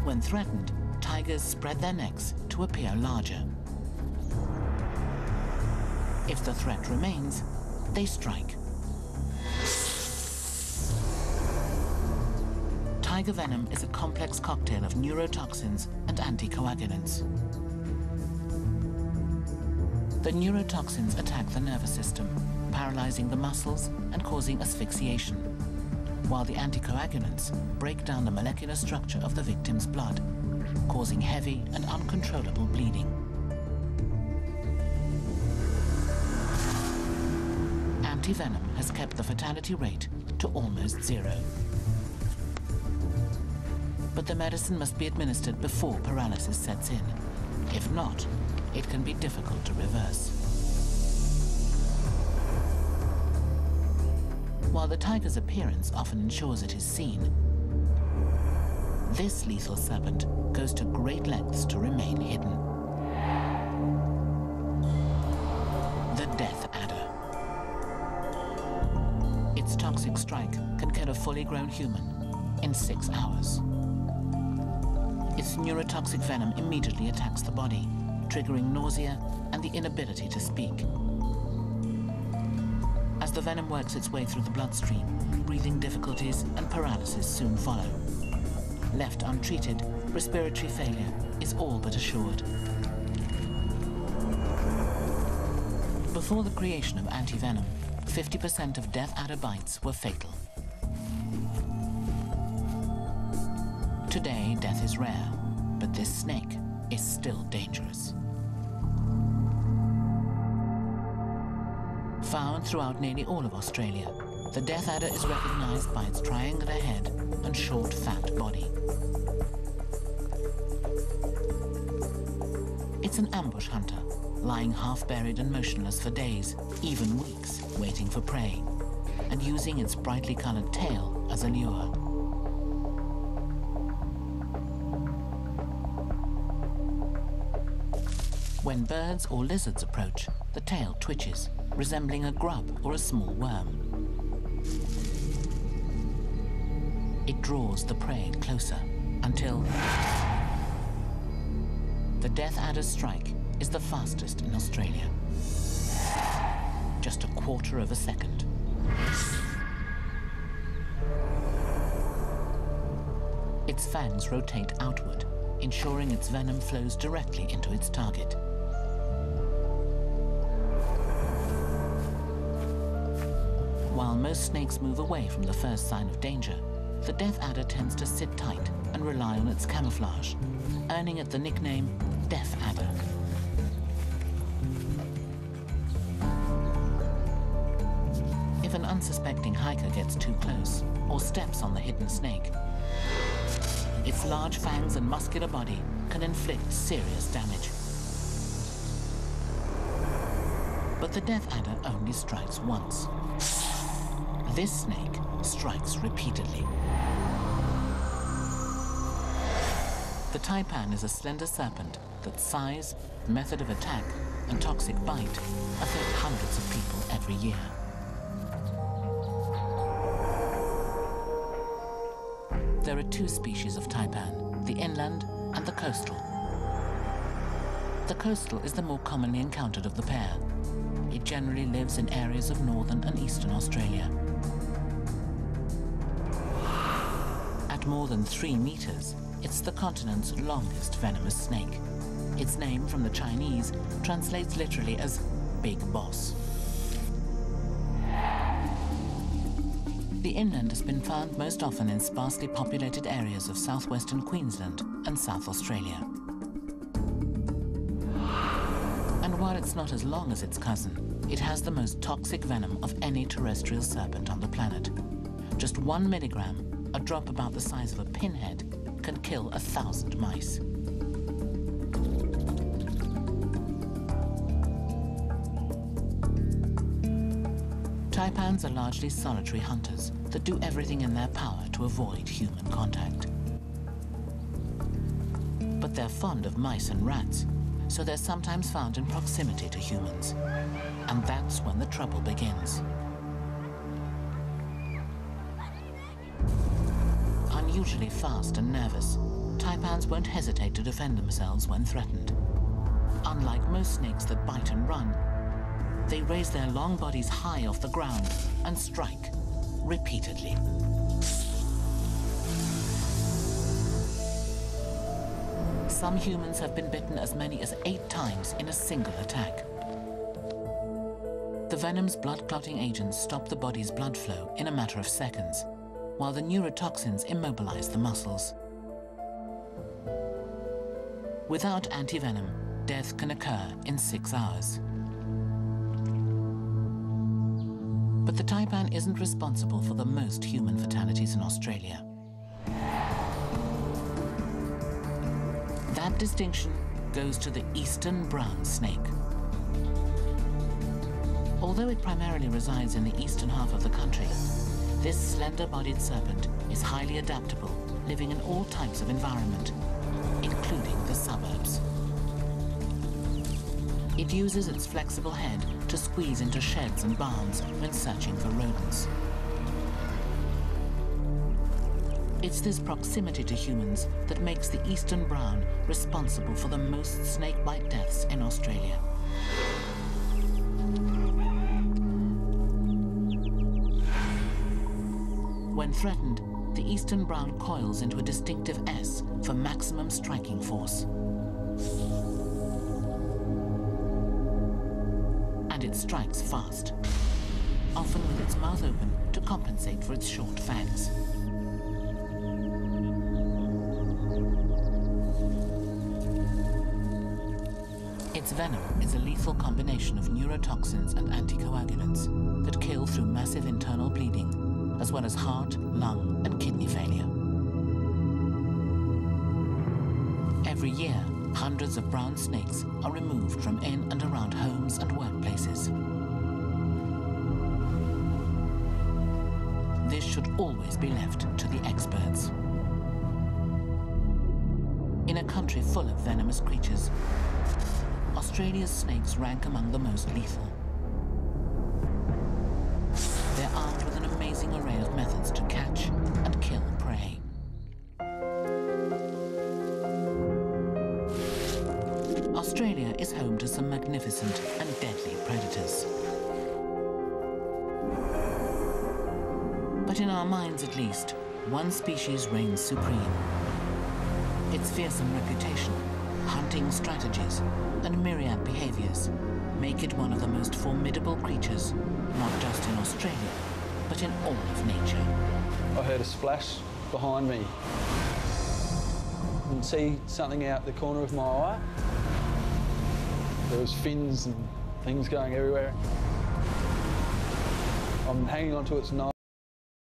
When threatened, tigers spread their necks to appear larger. If the threat remains, they strike. Tiger venom is a complex cocktail of neurotoxins and anticoagulants. The neurotoxins attack the nervous system, paralyzing the muscles and causing asphyxiation, while the anticoagulants break down the molecular structure of the victim's blood, causing heavy and uncontrollable bleeding. Antivenom has kept the fatality rate to almost zero. But the medicine must be administered before paralysis sets in. If not, it can be difficult to reverse. While the tiger's appearance often ensures it is seen, this lethal serpent goes to great lengths to remain hidden. The death adder. Its toxic strike can kill a fully grown human in 6 hours. Its neurotoxic venom immediately attacks the body, triggering nausea and the inability to speak. As the venom works its way through the bloodstream, breathing difficulties and paralysis soon follow. Left untreated, respiratory failure is all but assured. Before the creation of antivenom, 50% of death adder bites were fatal. Today, death is rare, but this snake is still dangerous. Found throughout nearly all of Australia, the death adder is recognized by its triangular head and short, fat body. It's an ambush hunter, lying half-buried and motionless for days, even weeks, waiting for prey, and using its brightly colored tail as a lure. When birds or lizards approach, the tail twitches, resembling a grub or a small worm. It draws the prey closer until the death adder's strike is the fastest in Australia. Just a quarter of a second. Its fangs rotate outward, ensuring its venom flows directly into its target. While most snakes move away from the first sign of danger, the death adder tends to sit tight and rely on its camouflage, earning it the nickname death adder. If an unsuspecting hiker gets too close or steps on the hidden snake, its large fangs and muscular body can inflict serious damage. But the death adder only strikes once. This snake strikes repeatedly. The taipan is a slender serpent that size, method of attack, and toxic bite affect hundreds of people every year. There are two species of taipan, the inland and the coastal. The coastal is the more commonly encountered of the pair. It generally lives in areas of northern and eastern Australia. At more than 3 meters, it's the continent's longest venomous snake. Its name from the Chinese translates literally as Big Boss. The inland has been found most often in sparsely populated areas of southwestern Queensland and South Australia. And while it's not as long as its cousin, it has the most toxic venom of any terrestrial serpent on the planet. Just 1 milligram, a drop about the size of a pinhead, can kill 1,000 mice. Taipans are largely solitary hunters that do everything in their power to avoid human contact. But they're fond of mice and rats, so they're sometimes found in proximity to humans. And that's when the trouble begins. Unusually fast and nervous, taipans won't hesitate to defend themselves when threatened. Unlike most snakes that bite and run, they raise their long bodies high off the ground and strike repeatedly. Some humans have been bitten as many as 8 times in a single attack. The venom's blood-clotting agents stop the body's blood flow in a matter of seconds, while the neurotoxins immobilize the muscles. Without antivenom, death can occur in 6 hours. But the taipan isn't responsible for the most human fatalities in Australia. That distinction goes to the eastern brown snake. Although it primarily resides in the eastern half of the country, this slender-bodied serpent is highly adaptable, living in all types of environment, including the suburbs. It uses its flexible head to squeeze into sheds and barns when searching for rodents. It's this proximity to humans that makes the eastern brown responsible for the most snakebite deaths in Australia. When threatened, the eastern brown coils into a distinctive S for maximum striking force. And it strikes fast, often with its mouth open to compensate for its short fangs. Its venom is a lethal combination of neurotoxins and anticoagulants that kill through massive internal bleeding, as well as heart, lung, and kidney failure. Every year, hundreds of brown snakes are removed from in and around homes and workplaces. This should always be left to the experts. In a country full of venomous creatures, Australia's snakes rank among the most lethal. They're armed with an amazing array of methods to catch and kill prey. Australia is home to some magnificent and deadly predators. But in our minds at least, one species reigns supreme. Its fearsome reputation, hunting strategies, and myriad behaviors make it one of the most formidable creatures, not just in Australia, but in all of nature. I heard a splash behind me. I could see something out the corner of my eye. There was fins and things going everywhere. I'm hanging onto its nose.